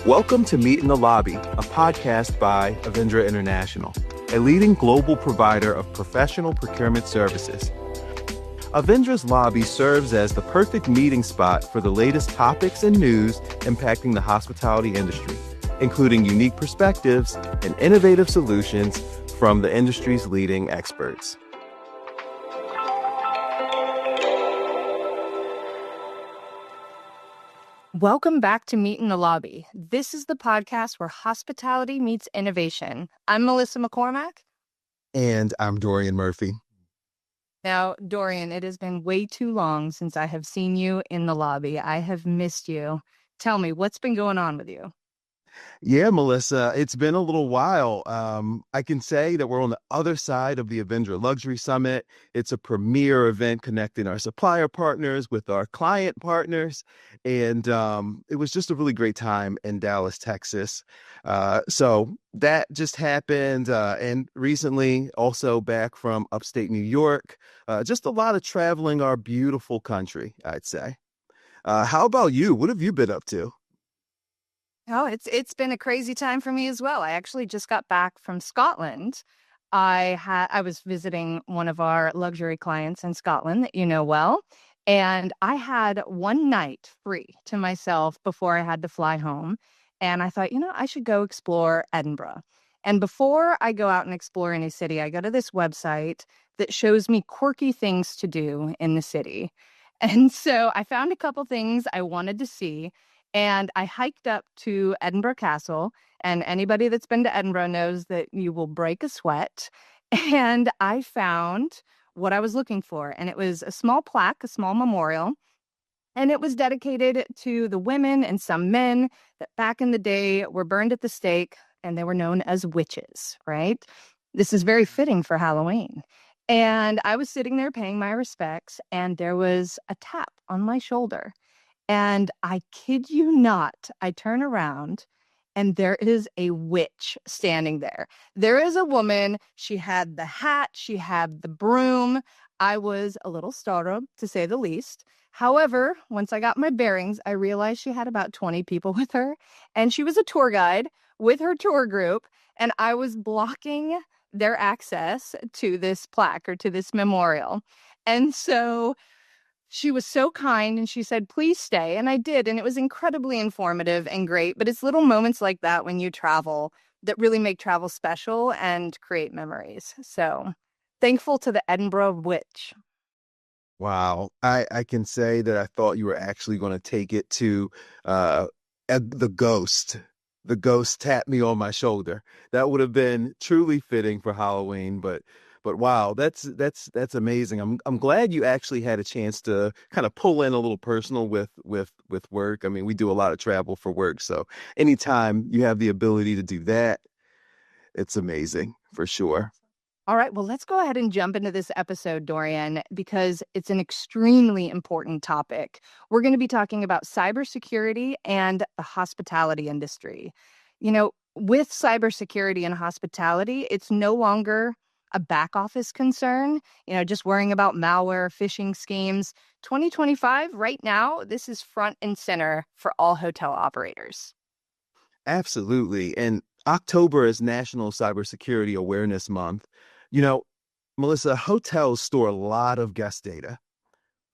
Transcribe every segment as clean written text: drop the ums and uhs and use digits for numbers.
Welcome to Meet in the Lobby, a podcast by Avendra International, a leading global provider of professional procurement services. Avendra's Lobby serves as the perfect meeting spot for the latest topics and news impacting the hospitality industry, including unique perspectives and innovative solutions from the industry's leading experts. Welcome back to Meet in the Lobby. This is the podcast where hospitality meets innovation. I'm Melissa McCormack. And I'm Dorien Murphy. Now, Dorien, it has been way too long since I have seen you in the lobby. I have missed you. Tell me, what's been going on with you? Yeah, Melissa, it's been a little while. I can say that we're on the other side of the Avendra Luxury Summit. It's a premier event connecting our supplier partners with our client partners. And it was just a really great time in Dallas, Texas. So that just happened. And recently, also back from upstate New York. Just a lot of traveling our beautiful country, I'd say. How about you? What have you been up to? Oh, it's been a crazy time for me as well. I actually just got back from Scotland. I was visiting one of our luxury clients in Scotland that you know well, and I had one night free to myself before I had to fly home. And I thought, I should go explore Edinburgh. And before I go out and explore any city, I go to this website that shows me quirky things to do in the city. And so I found a couple things I wanted to see. And I hiked up to Edinburgh Castle, and anybody that's been to Edinburgh knows that you will break a sweat. And I found what I was looking for, and it was a small plaque, a small memorial, and it was dedicated to the women and some men that back in the day were burned at the stake, and they were known as witches, right? This is very fitting for Halloween. And I was sitting there paying my respects, and there was a tap on my shoulder. And I kid you not, I turn around and there is a witch standing there. There is a woman. She had the hat. She had the broom. I was a little startled, to say the least. However, once I got my bearings, I realized she had about 20 people with her. And she was a tour guide with her tour group. And I was blocking their access to this plaque or to this memorial. And so she was so kind and she said, please stay. And I did. And it was incredibly informative and great. But it's little moments like that when you travel that really make travel special and create memories. So thankful to the Edinburgh Witch. Wow. I can say that I thought you were actually going to take it to the ghost. The ghost tapped me on my shoulder. That would have been truly fitting for Halloween, but wow, that's amazing. I'm glad you actually had a chance to kind of pull in a little personal with work. I mean, we do a lot of travel for work, so anytime you have the ability to do that, it's amazing for sure. All right, well, let's go ahead and jump into this episode, Dorien, because it's an extremely important topic. We're going to be talking about cybersecurity and the hospitality industry. With cybersecurity and hospitality, it's no longer a back office concern, just worrying about malware, phishing schemes. 2025, right now, this is front and center for all hotel operators. Absolutely. And October is National Cybersecurity Awareness Month. Melissa, hotels store a lot of guest data,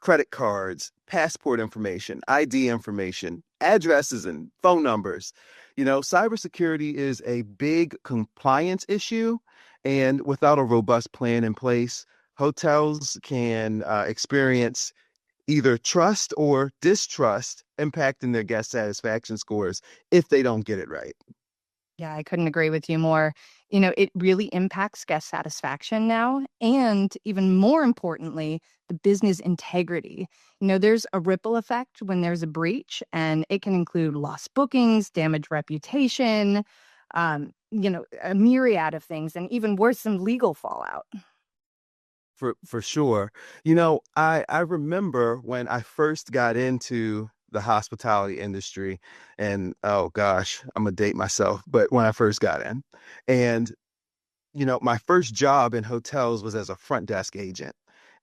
credit cards, passport information, ID information, addresses, and phone numbers. Cybersecurity is a big compliance issue. And without a robust plan in place, hotels can experience either trust or distrust impacting their guest satisfaction scores if they don't get it right. Yeah, I couldn't agree with you more. It really impacts guest satisfaction now, and even more importantly, the business integrity. There's a ripple effect when there's a breach, and it can include lost bookings, damaged reputation, a myriad of things, and even worse, some legal fallout. For sure. I remember when I first got into the hospitality industry, and oh gosh, I'm gonna date myself, but when I first got in, and my first job in hotels was as a front desk agent.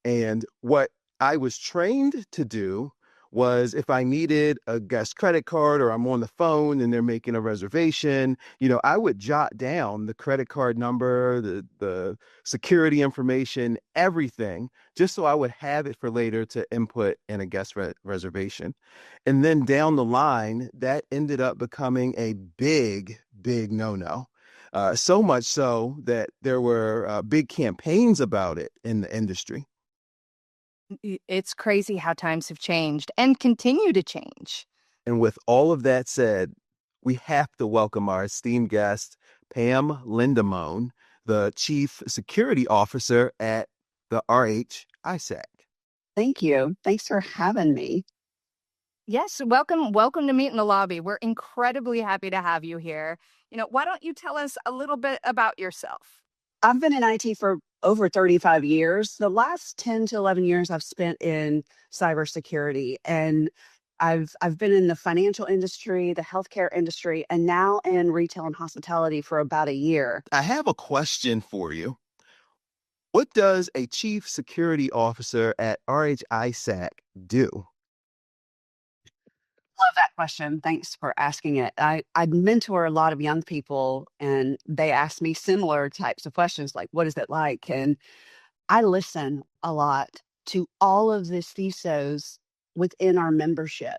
And what I was trained to do was if I needed a guest credit card or I'm on the phone and they're making a reservation, I would jot down the credit card number, the security information, everything, just so I would have it for later to input in a guest reservation. And then down the line, that ended up becoming a big, big no-no. So much so that there were big campaigns about it in the industry. It's crazy how times have changed and continue to change. And with all of that said, we have to welcome our esteemed guest, Pam Lindemoen, the Chief Security Officer at the RH-ISAC. Thank you. Thanks for having me. Yes, welcome to Meet in the Lobby. We're incredibly happy to have you here. Why don't you tell us a little bit about yourself? I've been in IT for over 35 years. The last 10 to 11 years I've spent in cybersecurity, and I've been in the financial industry, the healthcare industry, and now in retail and hospitality for about a year. I have a question for you. What does a Chief Security Officer at RH-ISAC do? Love that question. Thanks for asking it. I mentor a lot of young people, and they ask me similar types of questions like, what is it like? And I listen a lot to all of the CISOs within our membership,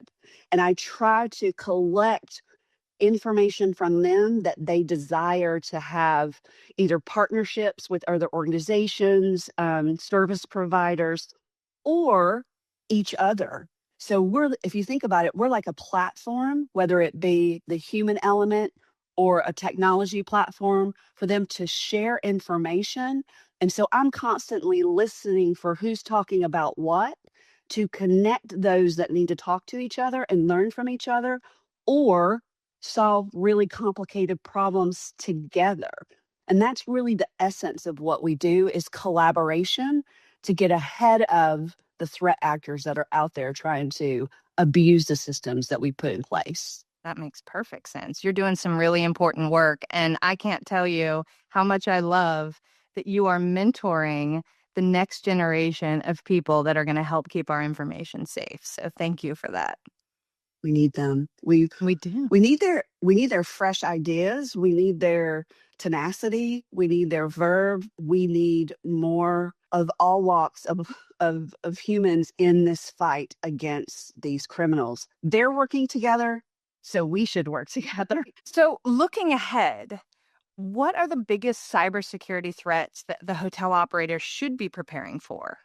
and I try to collect information from them that they desire to have either partnerships with other organizations, service providers, or each other. So if you think about it, we're like a platform, whether it be the human element or a technology platform, for them to share information. And so I'm constantly listening for who's talking about what, to connect those that need to talk to each other and learn from each other, or solve really complicated problems together. And that's really the essence of what we do, is collaboration to get ahead of the threat actors that are out there trying to abuse the systems that we put in place. That makes perfect sense. You're doing some really important work, and I can't tell you how much I love that you are mentoring the next generation of people that are going to help keep our information safe. So thank you for that. We need them. We do. We need their fresh ideas. We need their tenacity. We need their verve. We need more of all walks of humans in this fight against these criminals. They're working together, so we should work together. So looking ahead, what are the biggest cybersecurity threats that the hotel operators should be preparing for?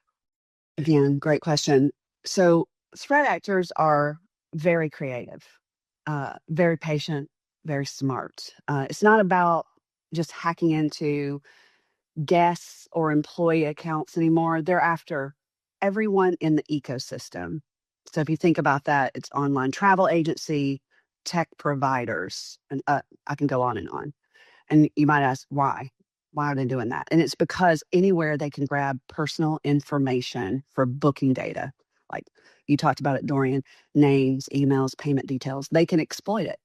Again, great question. So threat actors are very creative, very patient, very smart. It's not about just hacking into guests or employee accounts anymore. They're after everyone in the ecosystem. So if you think about that, it's online travel agency, tech providers, and I can go on and on. And you might ask, why? Why are they doing that? And it's because anywhere they can grab personal information for booking data, like you talked about it, Dorien, names, emails, payment details, they can exploit it.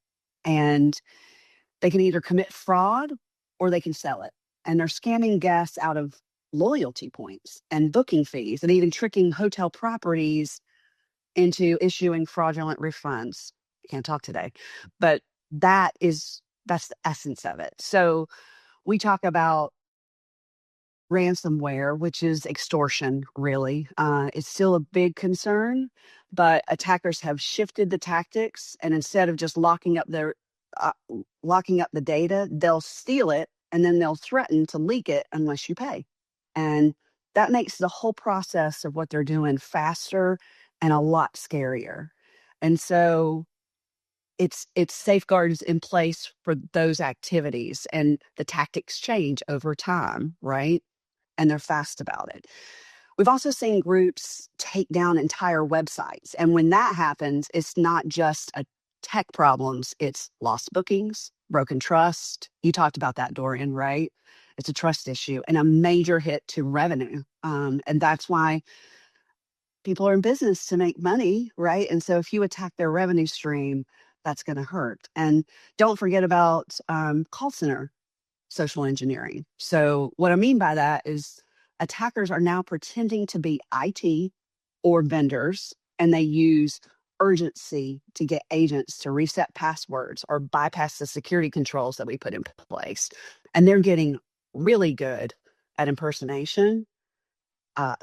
And they can either commit fraud or they can sell it. And they're scamming guests out of loyalty points and booking fees, and even tricking hotel properties into issuing fraudulent refunds. I can't talk today, but that's the essence of it. So we talk about ransomware, which is extortion, really. It's still a big concern, but attackers have shifted the tactics, and instead of just locking up the data, they'll steal it, and then they'll threaten to leak it unless you pay. And that makes the whole process of what they're doing faster and a lot scarier. And so it's safeguards in place for those activities, and the tactics change over time, right? And they're fast about it. We've also seen groups take down entire websites. And when that happens, it's not just a tech problems, it's lost bookings, broken trust. You talked about that, Dorien, right? It's a trust issue and a major hit to revenue. And that's why people are in business to make money, right? And so if you attack their revenue stream, that's going to hurt. And don't forget about call center social engineering. So what I mean by that is attackers are now pretending to be IT or vendors, and they use urgency to get agents to reset passwords or bypass the security controls that we put in place. And they're getting really good at impersonation.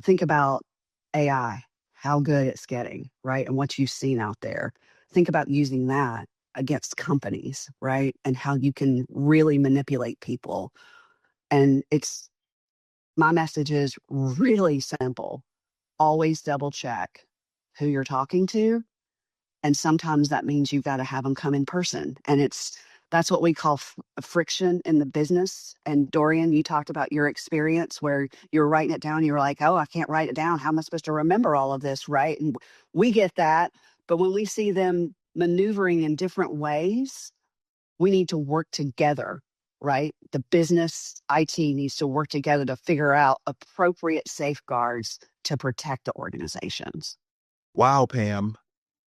Think about AI, how good it's getting, right? And what you've seen out there. Think about using that against companies, right? And how you can really manipulate people. And my message is really simple. Always double check who you're talking to. And sometimes that means you've got to have them come in person. And that's what we call friction in the business. And Dorien, you talked about your experience where you're writing it down. You were like, oh, I can't write it down. How am I supposed to remember all of this? Right. And we get that. But when we see them maneuvering in different ways, we need to work together, right? The business IT needs to work together to figure out appropriate safeguards to protect the organizations. Wow, Pam.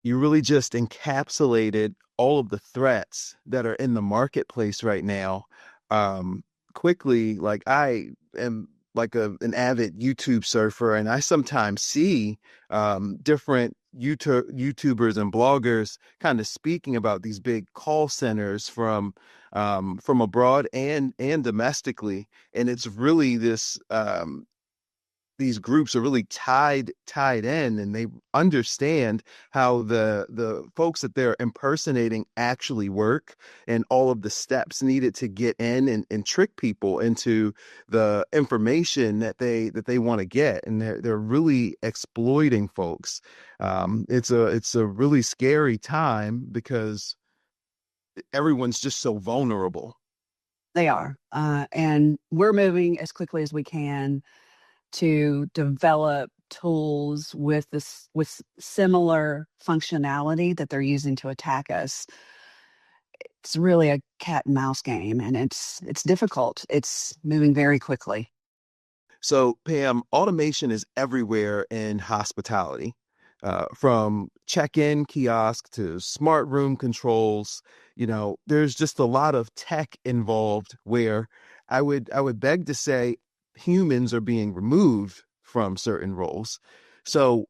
You really just encapsulated all of the threats that are in the marketplace right now. Quickly, like I am like an avid YouTube surfer, and I sometimes see different YouTubers and bloggers kind of speaking about these big call centers from abroad and domestically, and it's really this these groups are really tied in, and they understand how the folks that they're impersonating actually work and all of the steps needed to get in and trick people into the information that they want to get, and they're really exploiting folks. It's a really scary time because everyone's just so vulnerable. They are. And we're moving as quickly as we can to develop tools with similar functionality that they're using to attack us. It's really a cat and mouse game, and it's difficult. It's moving very quickly. So, Pam, automation is everywhere in hospitality, from check-in kiosk to smart room controls. There's just a lot of tech involved where I would beg to say humans are being removed from certain roles. So,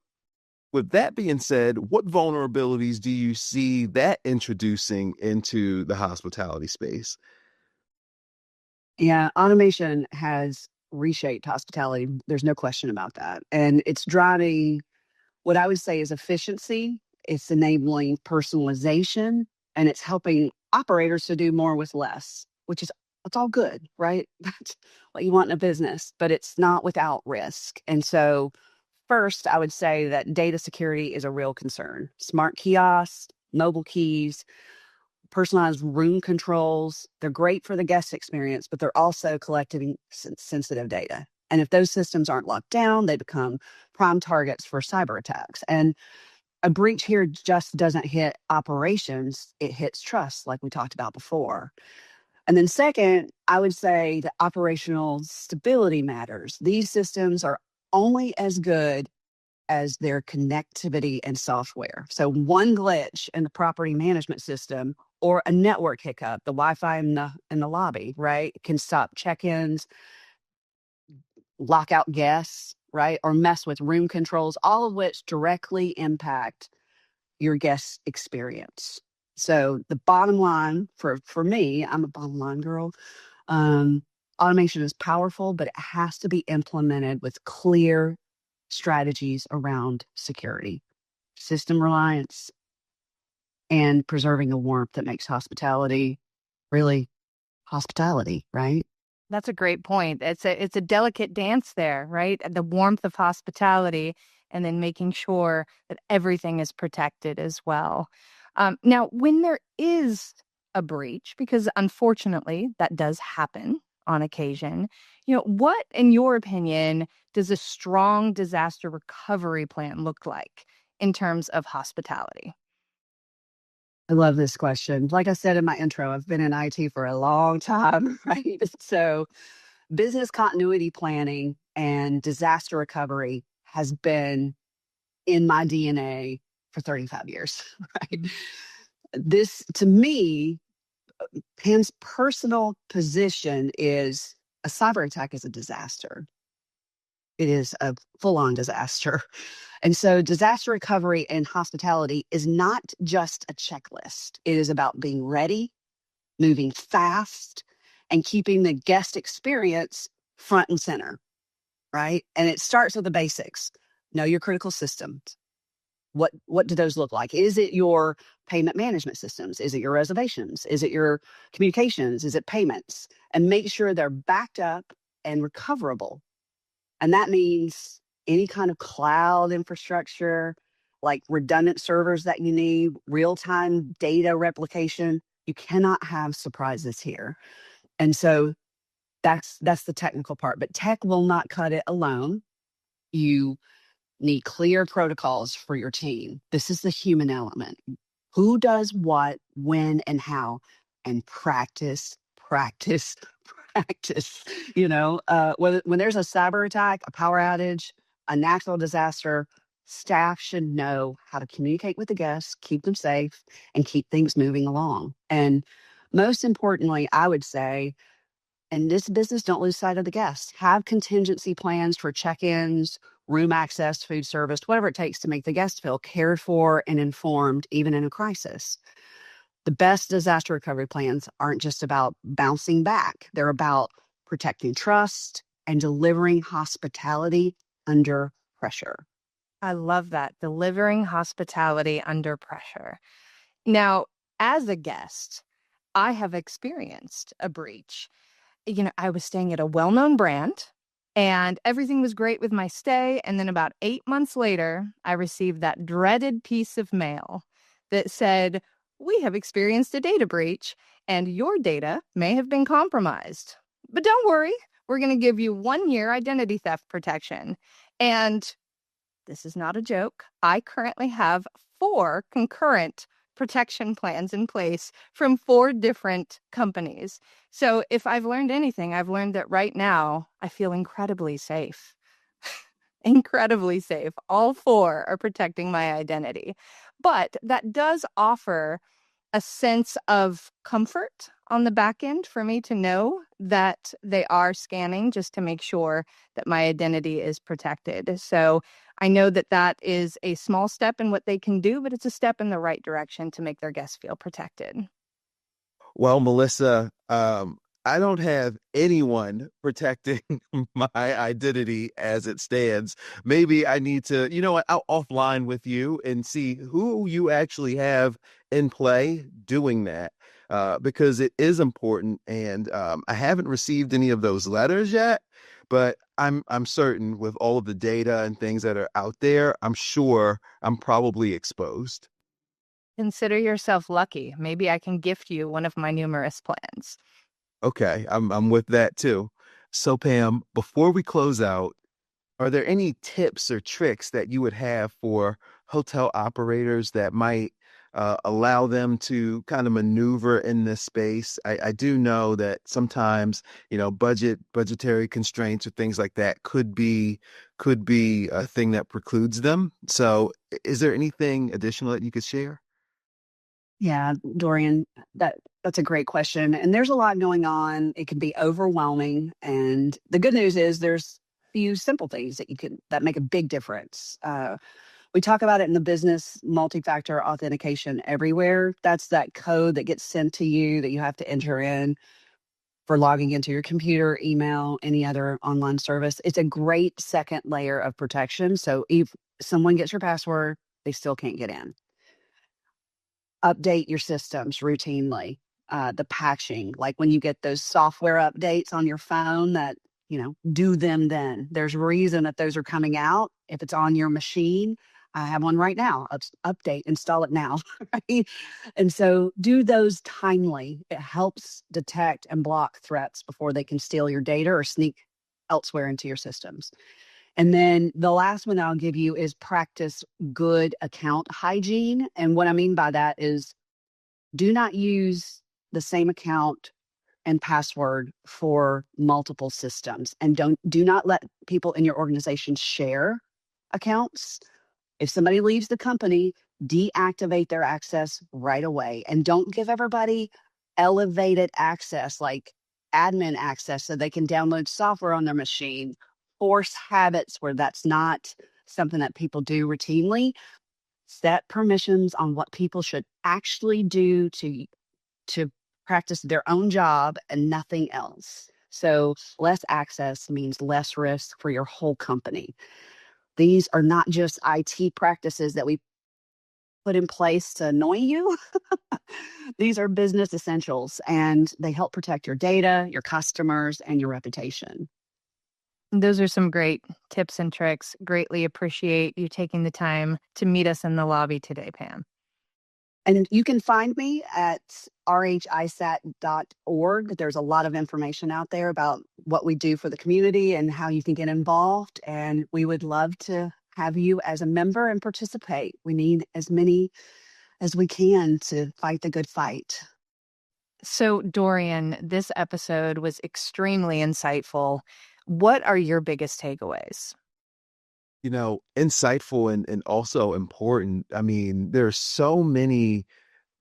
with that being said, what vulnerabilities do you see that introducing into the hospitality space? Yeah, automation has reshaped hospitality. There's no question about that. And it's driving what I would say is efficiency. It's enabling personalization, and it's helping operators to do more with less, which is it's all good, right? That's what you want in a business, but it's not without risk. And so first, I would say that data security is a real concern. Smart kiosks, mobile keys, personalized room controls, they're great for the guest experience, but they're also collecting sensitive data. And if those systems aren't locked down, they become prime targets for cyber attacks. And a breach here just doesn't hit operations, it hits trust, like we talked about before. And then, second, I would say that operational stability matters. These systems are only as good as their connectivity and software. So, one glitch in the property management system or a network hiccup, the Wi-Fi in the lobby, right, can stop check-ins, lock out guests, right, or mess with room controls, all of which directly impact your guest experience. So the bottom line for me, I'm a bottom line girl. Um, Automation is powerful, but it has to be implemented with clear strategies around security, system reliance, and preserving a warmth that makes hospitality really hospitality, right? That's a great point. It's a delicate dance there, right? The warmth of hospitality and then making sure that everything is protected as well. Now, when there is a breach, because unfortunately that does happen on occasion, what, in your opinion, does a strong disaster recovery plan look like in terms of hospitality? I love this question. Like I said in my intro, I've been in IT for a long time, right? So business continuity planning and disaster recovery has been in my DNA for 35 years, right? This, to me, Pam's personal position is a cyber attack is a disaster. It is a full on disaster. And so disaster recovery and hospitality is not just a checklist. It is about being ready, moving fast, and keeping the guest experience front and center, right? And it starts with the basics. Know your critical systems. What do those look like? Is it your payment management systems? Is it your reservations? Is it your communications? Is it payments? And make sure they're backed up and recoverable. And that means any kind of cloud infrastructure, like redundant servers that you need, real-time data replication. You cannot have surprises here. And so that's the technical part. But tech will not cut it alone. You need clear protocols for your team. This is the human element. Who does what, when, and how? And practice, practice, practice. When there's a cyber attack, a power outage, a natural disaster, staff should know how to communicate with the guests, keep them safe, and keep things moving along. And most importantly, I would say, in this business, don't lose sight of the guests. Have contingency plans for check-ins, room access, food service, whatever it takes to make the guests feel cared for and informed, even in a crisis. The best disaster recovery plans aren't just about bouncing back. They're about protecting trust and delivering hospitality under pressure. I love that. Delivering hospitality under pressure. Now, as a guest, I have experienced a breach. I was staying at a well-known brand and everything was great with my stay. And then about 8 months later, I received that dreaded piece of mail that said, "We have experienced a data breach and your data may have been compromised. But don't worry, we're going to give you 1 year identity theft protection." And this is not a joke. I currently have 4 concurrent protection plans in place from 4 different companies. So if I've learned anything, I've learned that right now I feel incredibly safe. Incredibly safe. All 4 are protecting my identity. But that does offer a sense of comfort on the back end for me to know that they are scanning just to make sure that my identity is protected. So I know that that is a small step in what they can do, but it's a step in the right direction to make their guests feel protected. Well, Melissa, I don't have anyone protecting my identity as it stands. Maybe I need to, I'll offline with you and see who you actually have in play doing that, because it is important. And I haven't received any of those letters yet, but I'm certain with all of the data and things that are out there, I'm sure I'm probably exposed. Consider yourself lucky. Maybe I can gift you one of my numerous plans. Okay, I'm with that too. So Pam, before we close out, are there any tips or tricks that you would have for hotel operators that might allow them to kind of maneuver in this space? I do know that sometimes, budgetary constraints or things like that could be a thing that precludes them. So is there anything additional that you could share? Yeah, Dorien, that's a great question. And there's a lot going on. It can be overwhelming. And the good news is there's few simple things that make a big difference. We talk about it in the business, multi-factor authentication everywhere. That's that code that gets sent to you that you have to enter in for logging into your computer, email, any other online service. It's a great second layer of protection. So if someone gets your password, they still can't get in. Update your systems routinely. The patching, like when you get those software updates on your phone that, do them then. There's a reason that those are coming out. If it's on your machine, I have one right now. Update, install it now. Right? And so do those timely. It helps detect and block threats before they can steal your data or sneak elsewhere into your systems. And then the last one I'll give you is practice good account hygiene. And what I mean by that is do not use the same account and password for multiple systems. And do not let people in your organization share accounts. If somebody leaves the company, deactivate their access right away. And don't give everybody elevated access, like admin access, so they can download software on their machine. Force habits where that's not something that people do routinely. Set permissions on what people should actually do to practice their own job and nothing else. So less access means less risk for your whole company. These are not just IT practices that we put in place to annoy you. These are business essentials, and they help protect your data, your customers, and your reputation. Those are some great tips and tricks. Greatly appreciate you taking the time to meet us in the lobby today, Pam. And you can find me at RH-ISAC.org. There's a lot of information out there about what we do for the community and how you can get involved. And we would love to have you as a member and participate. We need as many as we can to fight the good fight. So, Dorien, this episode was extremely insightful. What are your biggest takeaways? Insightful and also important. I mean, there are so many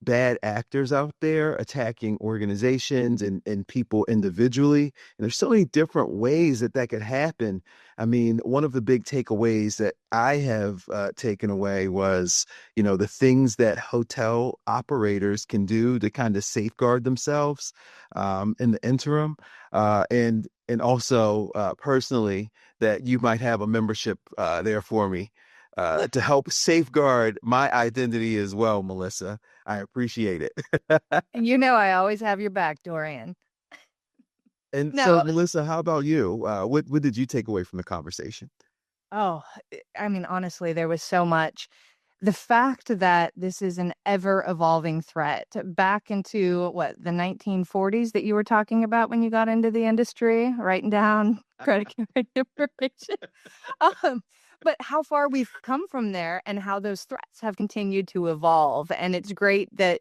bad actors out there attacking organizations and people individually. And there's so many different ways that could happen. I mean, one of the big takeaways that I have taken away was, the things that hotel operators can do to kind of safeguard themselves in the interim. And also personally, that you might have a membership there for me to help safeguard my identity as well, Melissa. I appreciate it. I always have your back, Dorien. And so, Melissa, how about you? What did you take away from the conversation? Oh, I mean, honestly, there was so much. The fact that this is an ever-evolving threat back into, the 1940s that you were talking about when you got into the industry, writing down credit card information. But how far we've come from there and how those threats have continued to evolve. And it's great that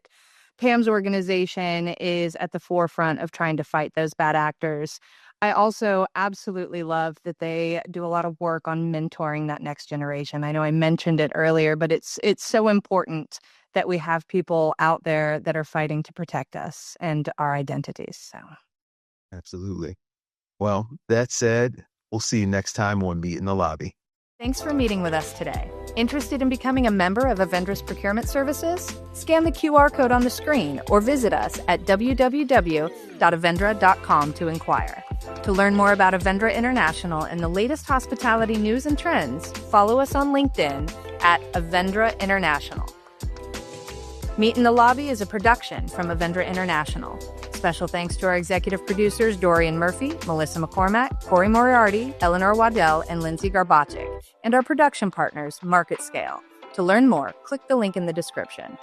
Pam's organization is at the forefront of trying to fight those bad actors. I also absolutely love that they do a lot of work on mentoring that next generation. I know I mentioned it earlier, but it's so important that we have people out there that are fighting to protect us and our identities. So, absolutely. Well, that said, we'll see you next time on Meet in the Lobby. Thanks for meeting with us today. Interested in becoming a member of Avendra's procurement services? Scan the QR code on the screen or visit us at www.avendra.com to inquire. To learn more about Avendra International and the latest hospitality news and trends, follow us on LinkedIn at Avendra International. Meet in the Lobby is a production from Avendra International. Special thanks to our executive producers, Dorien Murphy, Melissa McCormack, Corey Moriarty, Eleanor Waddell, and Lindsay Garbacic, and our production partners, Market Scale. To learn more, click the link in the description.